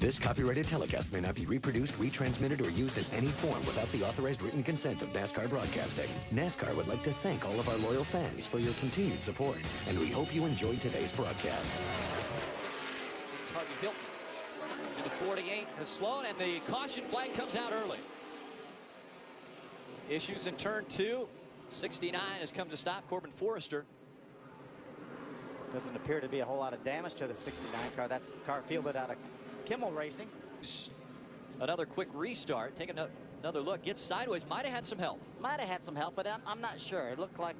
This copyrighted telecast may not be reproduced, retransmitted, or used in any form without the authorized written consent of NASCAR Broadcasting. NASCAR would like to thank all of our loyal fans for your continued support, and we hope you enjoyed today's broadcast. Harvey Hilton in the 48 has slowed, and the caution flag comes out early. Issues in turn 2. 69 has come to stop. Corbin Forrester. Doesn't appear to be a whole lot of damage to the 69 car. That's the car fielded out of Kimmel Racing. Another quick restart. Take another look. Gets sideways. Might have had some help. Might have had some help, but I'm not sure. It looked like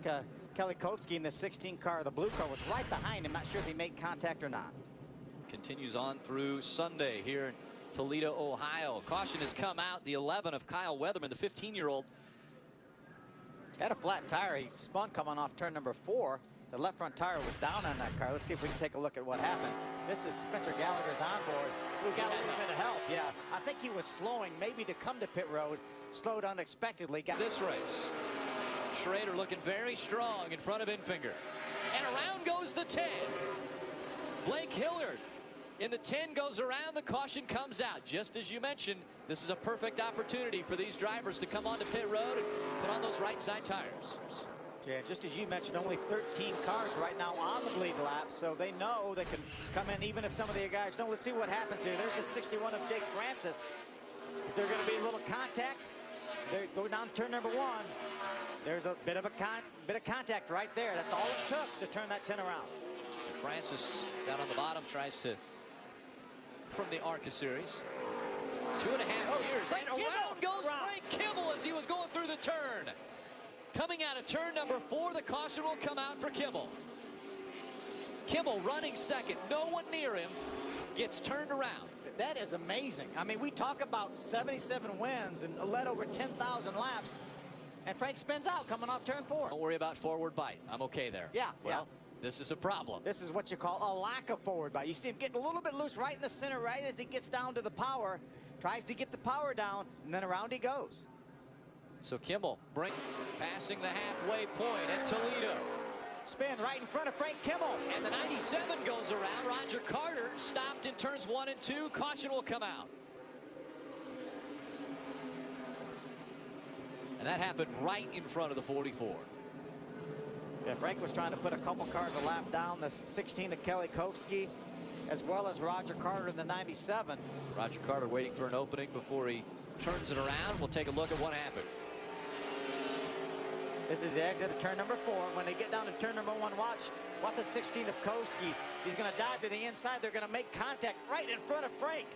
Kelly Kovsky in the 16 car, the blue car, was right behind him. Not sure if he made contact or not. Continues on through Sunday here in Toledo, Ohio. Caution has come out. The 11 of Kyle Weatherman, the 15-year-old. Had a flat tire. He spun coming off turn number 4. The left front tire was down on that car. Let's see if we can take a look at what happened. This is Spencer Gallagher's onboard. We got a little bit of help. Yeah, I think he was slowing, maybe to come to pit road. Slowed unexpectedly. Got this race. Schrader looking very strong in front of Infinger. And around goes the 10. Blake Hilliard in the 10 goes around. The caution comes out. Just as you mentioned, this is a perfect opportunity for these drivers to come onto pit road and put on those right side tires. Yeah, just as you mentioned, only 13 cars right now on the bleed lap, so they know they can come in even if some of the guys don't. Let's see what happens here. There's the 61 of Jake Francis. Is there going to be a little contact? They go down to turn number 1. There's a bit of contact right there. That's all it took to turn that 10 around. Francis down on the bottom tries to, from the Arca series. 2.5 years. And around goes Frank Kimmel as he was going through the turn. Coming out of turn number 4, the caution will come out for Kimmel. Kimmel running second, no one near him, gets turned around. That is amazing. I mean, we talk about 77 wins and led over 10,000 laps, and Frank spins out coming off turn 4. Don't worry about forward bite. I'm okay there. Yeah, well, this is a problem. This is what you call a lack of forward bite. You see him getting a little bit loose right in the center, right as he gets down to the power, tries to get the power down, and then around he goes. So Kimmel passing the halfway point at Toledo. Spin right in front of Frank Kimmel. And the 97 goes around. Roger Carter stopped in turns 1 and 2. Caution will come out. And that happened right in front of the 44. Yeah, Frank was trying to put a couple cars a lap down. The 16 of Kelly Kovsky, as well as Roger Carter in the 97. Roger Carter waiting for an opening before he turns it around. We'll take a look at what happened. This is the exit of turn number 4. When they get down to turn number 1, watch the 16 of Kovsky. He's going to dive to the inside. They're going to make contact right in front of Frank.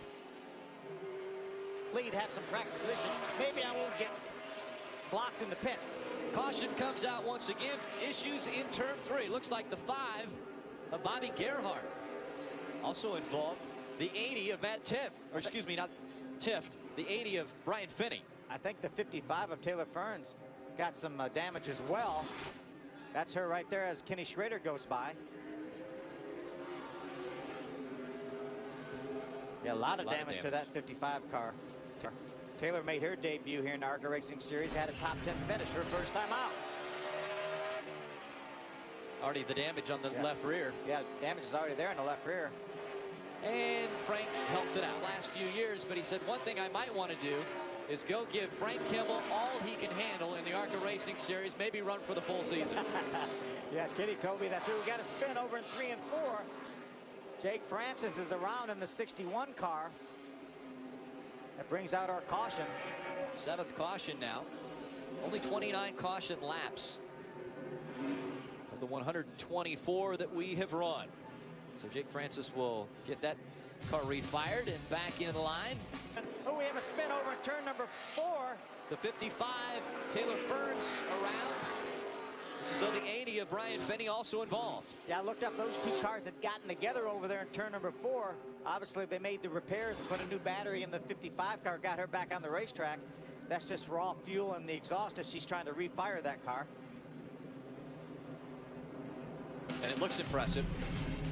Lead have some practice position. Maybe I won't get blocked in the pits. Caution comes out once again. Issues in turn 3. Looks like the 5 of Bobby Gerhardt. Also involved the 80 of Matt Tift. Or excuse me, not Tift. The 80 of Brian Finney. I think the 55 of Taylor Ferns got some damage as well. That's her right there as Kenny Schrader goes by. Yeah, a lot of damage to that 55 car. Taylor made her debut here in the Arca Racing Series. Had a top 10 finish her first time out. Already the damage on the left rear. Yeah, damage is already there in the left rear. And Frank helped it out last few years, but he said one thing I might want to do is go give Frank Kimmel all he can handle in the Arca Racing Series, maybe run for the full season. Yeah, Kitty told me that too. We got a spin over in 3 and 4. Jake Francis is around in the 61 car. That brings out our caution. 7th caution now. Only 29 caution laps of the 124 that we have run. So Jake Francis will get that car refired and back in line. Oh, we have a spin over in turn number 4. The 55, Taylor Ferns around. So the 80 of Brian Finney also involved. Yeah, I looked up. Those two cars had gotten together over there in turn number 4. Obviously, they made the repairs and put a new battery in the 55 car, got her back on the racetrack. That's just raw fuel in the exhaust as she's trying to refire that car. And it looks impressive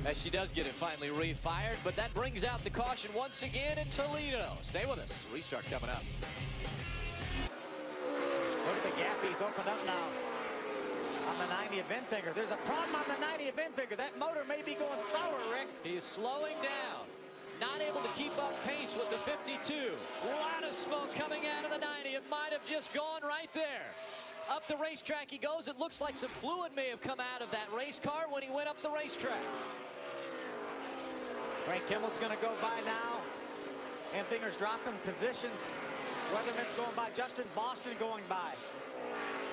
as she does get it finally refired, but that brings out the caution once again in Toledo. Stay with us. Restart coming up. Look at the gap he's opened up now on the 90 of Infinger. There's a problem on the 90 of Infinger. That motor may be going sour, Rick. He is slowing down. not able to keep up pace with the 52. A lot of smoke coming out of the 90. It might have just gone right there. Up the racetrack he goes. It looks like some fluid may have come out of that race car when he went up the racetrack. Frank Kimmel's going to go by now. And fingers dropping positions. Weatherman's going by. Justin Boston going by.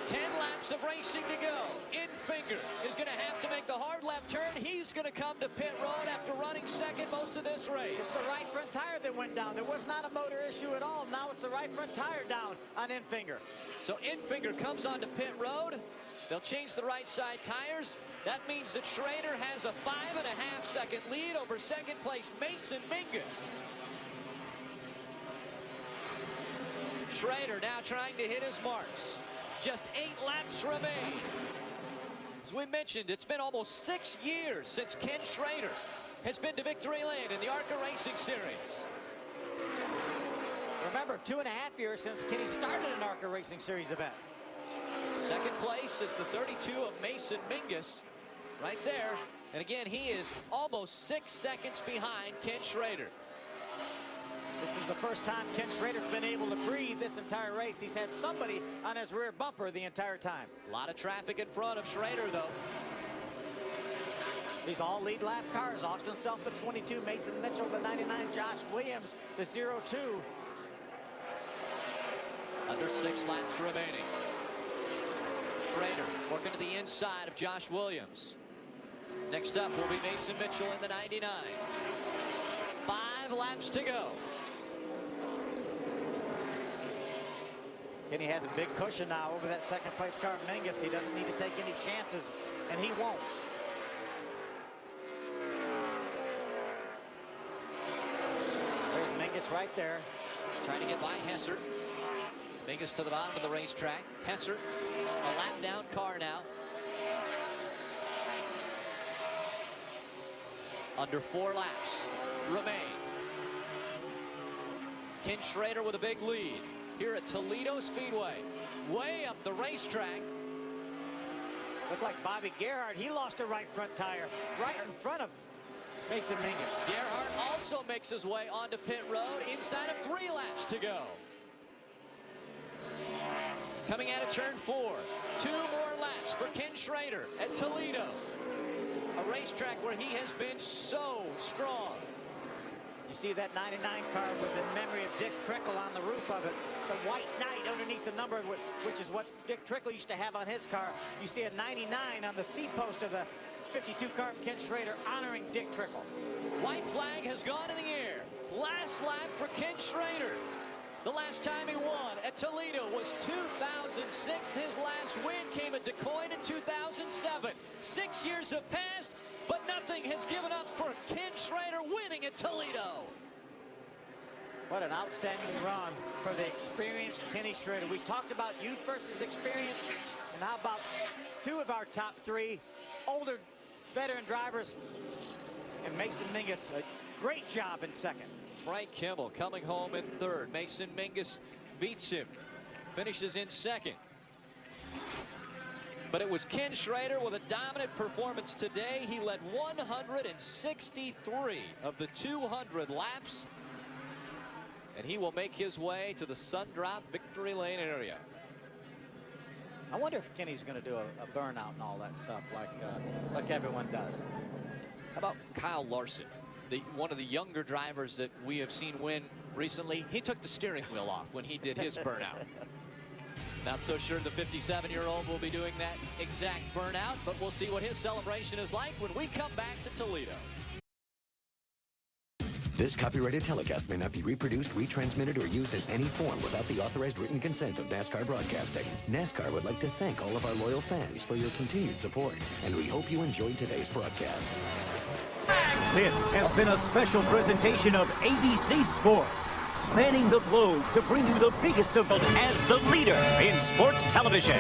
10 laps of racing to go. Infinger is going to have to make the hard left turn. He's going to come to pit road after running second most of this race. It's the right front tire that went down. There was not a motor issue at all. Now it's the right front tire down on Infinger. So Infinger comes onto pit road. They'll change the right side tires. That means that Schrader has a 5.5-second lead over second place Mason Mingus. Schrader now trying to hit his marks. Just 8 laps remain. As we mentioned, it's been almost 6 years since Ken Schrader has been to victory lane in the Arca Racing Series. Remember, 2.5 years since Kenny started an Arca Racing Series event. Second place is the 32 of Mason Mingus right there. And again, he is almost 6 seconds behind Ken Schrader. This is the first time Ken Schrader's been able to breathe this entire race. He's had somebody on his rear bumper the entire time. A lot of traffic in front of Schrader, though. These all lead lap cars. Austin Self, the 22. Mason Mitchell, the 99. Josh Williams, the 02. Under 6 laps remaining. Schrader working to the inside of Josh Williams. Next up will be Mason Mitchell in the 99. 5 laps to go. Kenny has a big cushion now over that second place car, Mingus. He doesn't need to take any chances, and he won't. There's Mingus right there. Trying to get by Hesser. Mingus to the bottom of the racetrack. Hesser, a lap down car now. Under 4 laps remain. Ken Schrader with a big lead here at Toledo Speedway. Way up the racetrack. Looked like Bobby Gerhardt. He lost a right front tire right in front of Mason Mingus. Gerhardt also makes his way onto pit road inside of 3 laps to go. Coming out of turn 4. 2 more laps for Ken Schrader at Toledo. A racetrack where he has been so strong. You see that 99 car with the memory of Dick Trickle on the roof of it. The white knight underneath the number, which is what Dick Trickle used to have on his car. You see a 99 on the seat post of the 52 car of Ken Schrader honoring Dick Trickle. White flag has gone in the air. Last lap for Ken Schrader. The last time he won at Toledo was 2006. His last win came at DeCoin in 2007. 6 years have passed, but nothing has given up for Ken Schrader winning at Toledo. What an outstanding run for the experienced Kenny Schrader. We talked about youth versus experience, and how about 2 of our top 3 older veteran drivers, and Mason Mingus, a great job in second. Frank Kimmel coming home in 3rd. Mason Mingus beats him, finishes in 2nd. But it was Ken Schrader with a dominant performance today. He led 163 of the 200 laps. And he will make his way to the Sundrop victory lane area. I wonder if Kenny's going to do a burnout and all that stuff like everyone does. How about Kyle Larson, one of the younger drivers that we have seen win recently? He took the steering wheel off when he did his burnout. Not so sure the 57-year-old will be doing that exact burnout, but we'll see what his celebration is like when we come back to Toledo. This copyrighted telecast may not be reproduced, retransmitted, or used in any form without the authorized written consent of NASCAR Broadcasting. NASCAR would like to thank all of our loyal fans for your continued support, and we hope you enjoyed today's broadcast. This has been a special presentation of ABC Sports, spanning the globe to bring you the biggest of as the leader in sports television.